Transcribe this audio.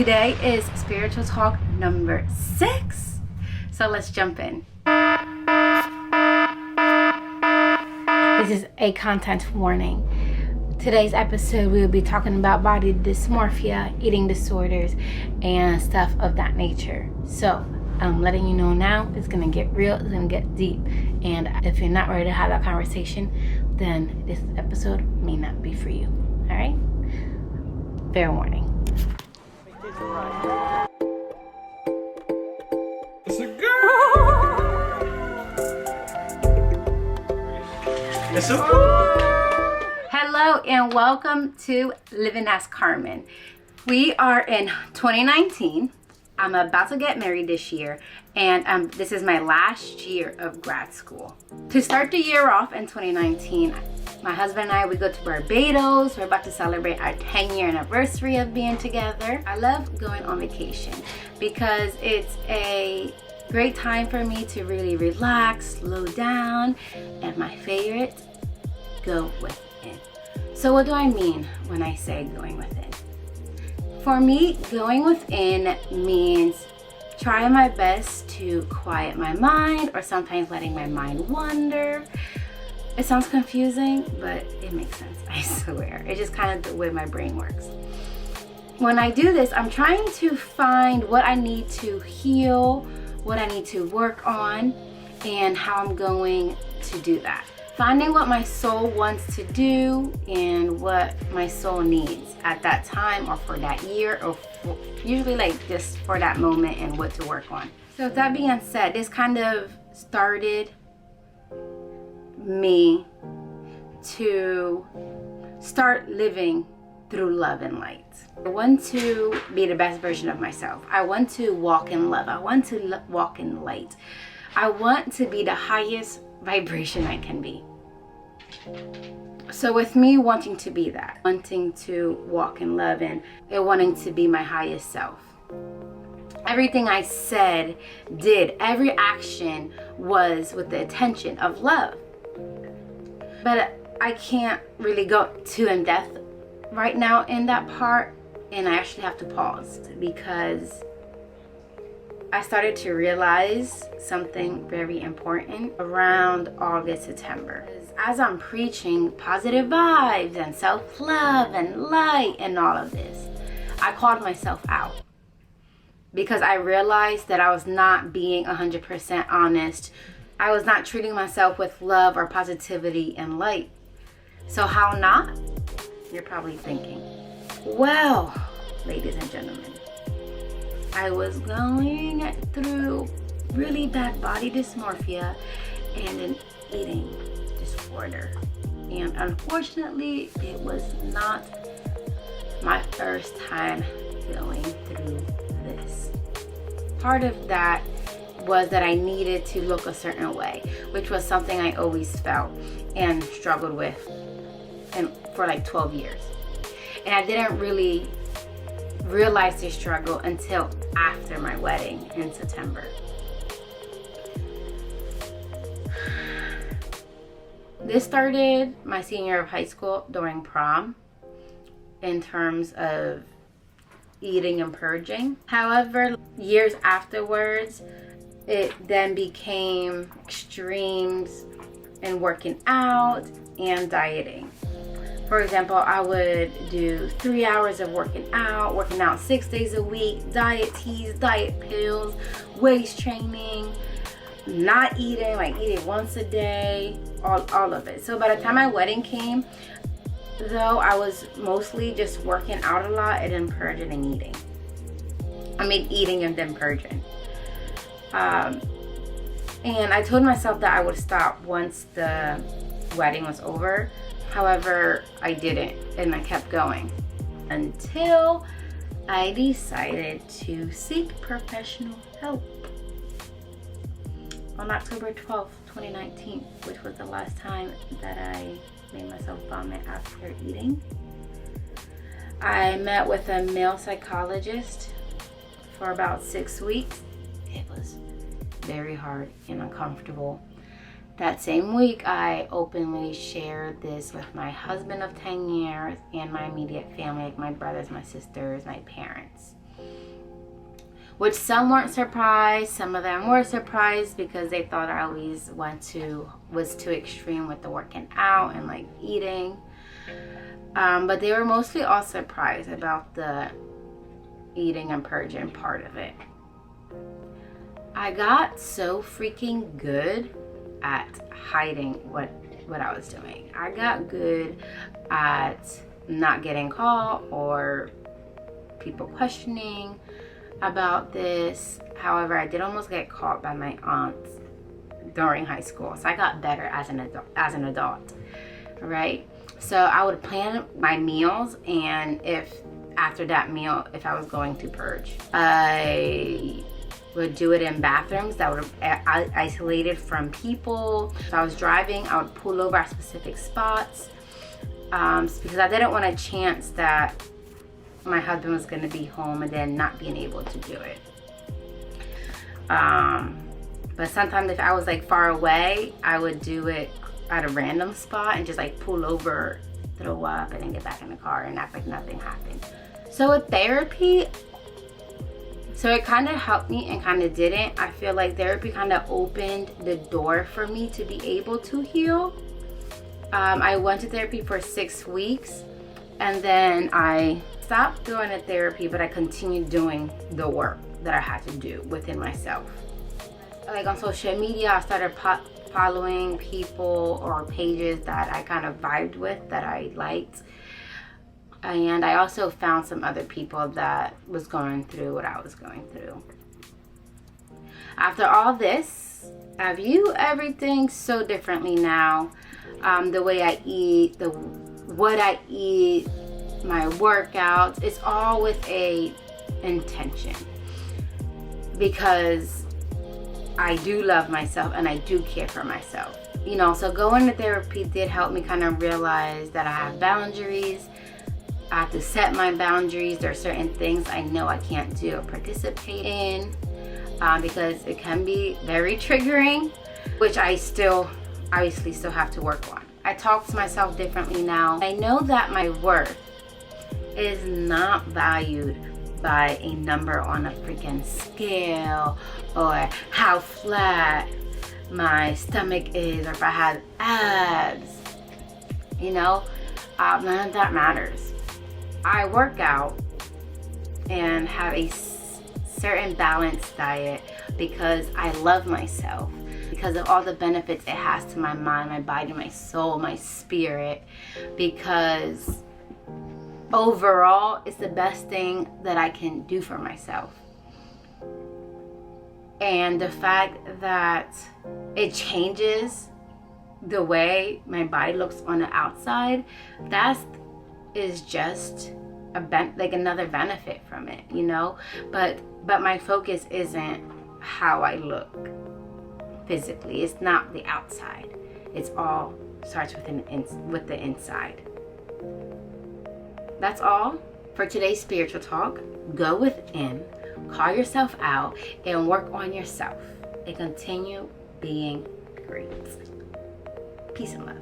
Today is spiritual talk number 6. So let's jump in. This is a content warning. Today's episode we will be talking about body dysmorphia, eating disorders, and stuff of that nature. So I'm letting you know now, it's going to get real, it's going to get deep. And if you're not ready to have that conversation, then this episode may not be for you. All right? Fair warning. It's a girl. It's a girl. Hello and welcome to Living as Carmen. We are in 2019. I'm about to get married this year, and this is my last year of grad school. To start the year off in 2019, my husband and I, we go to Barbados. We're about to celebrate our 10-year anniversary of being together. I love going on vacation because it's a great time for me to really relax, slow down, and my favorite, go within. So what do I mean when I say going within? For me, going within means trying my best to quiet my mind, or sometimes letting my mind wander. It sounds confusing, but it makes sense, I swear. It's just kind of the way my brain works. When I do this, I'm trying to find what I need to heal, what I need to work on, and how I'm going to do that. Finding what my soul wants to do and what my soul needs at that time, or for that year, or usually like just for that moment, and what to work on. So with that being said, this kind of started me to start living through love and light. I want to be the best version of myself. I want to walk in love. I want to walk in light. I want to be the highest vibration I can be. So with me wanting to be that, wanting to walk in love, and wanting to be my highest self, everything I said, did, every action was with the intention of love. But I can't really go too in depth right now in that part, and I actually have to pause because I started to realize something very important around August, September. As I'm preaching positive vibes and self-love and light and all of this, I called myself out because I realized that I was not being 100% honest. I was not treating myself with love or positivity and light. So how not? You're probably thinking. Well, ladies and gentlemen, I was going through really bad body dysmorphia and an eating disorder. And unfortunately, it was not my first time going through this. Part of that was that I needed to look a certain way, which was something I always felt and struggled with for like 12 years. And I didn't really realize this struggle until after my wedding in September. This started my senior year of high school during prom in terms of eating and purging. However, years afterwards, it then became extremes in working out and dieting. For example, I would do 3 hours of working out 6 days a week, diet teas, diet pills, waist training, not eating, like eating once a day, all of it. So by the time my wedding came, though I was mostly just working out a lot and then purging and eating. I mean, eating and then purging. And I told myself that I would stop once the wedding was over. However, I didn't, and I kept going until I decided to seek professional help on October 12th, 2019, which was the last time that I made myself vomit after eating. I met with a male psychologist for about 6 weeks. It was very hard and uncomfortable. That same week, I openly shared this with my husband of 10 years and my immediate family, like my brothers, my sisters, my parents. which some weren't surprised. Some of them were surprised because they thought I always was too extreme with the working out and like eating. But they were mostly all surprised about the eating and purging part of it. I got so freaking good at hiding what I was doing. I got good at not getting caught or people questioning about this. However, I did almost get caught by my aunt during high school, so I got better as an adult, right? So I would plan my meals, and if after that meal, if I was going to purge, I would do it in bathrooms that were isolated from people. If I was driving, I would pull over at specific spots because I didn't want a chance that my husband was going to be home and then not being able to do it. But sometimes if I was like far away, I would do it at a random spot and just like pull over, throw up, and then get back in the car and act like nothing happened. So with therapy, so it kind of helped me and kind of didn't. I feel like therapy kind of opened the door for me to be able to heal. I went to therapy for 6 weeks, and then I stopped doing the therapy, but I continued doing the work that I had to do within myself. Like on social media, I started following people or pages that I kind of vibed with, that I liked. And I also found some other people that was going through what I was going through. After all this, I view everything so differently now. The way I eat, what I eat, my workouts, it's all with a intention. Because I do love myself and I do care for myself. You know, so going to therapy did help me kind of realize that I have boundaries. I have to set my boundaries. There are certain things I know I can't do or participate in because it can be very triggering, which I obviously still have to work on. I talk to myself differently now. I know that my worth is not valued by a number on a freaking scale or how flat my stomach is or if I have abs. You know, none of that matters. I work out and have a certain balanced diet because I love myself, because of all the benefits it has to my mind, my body, my soul, my spirit, because overall it's the best thing that I can do for myself. And the fact that it changes the way my body looks on the outside, that is just like another benefit from it, you know. But my focus isn't how I look physically. It's not the outside. It's all starts with the inside. That's all for today's spiritual talk. Go within, call yourself out, and work on yourself, and continue being great. Peace and love.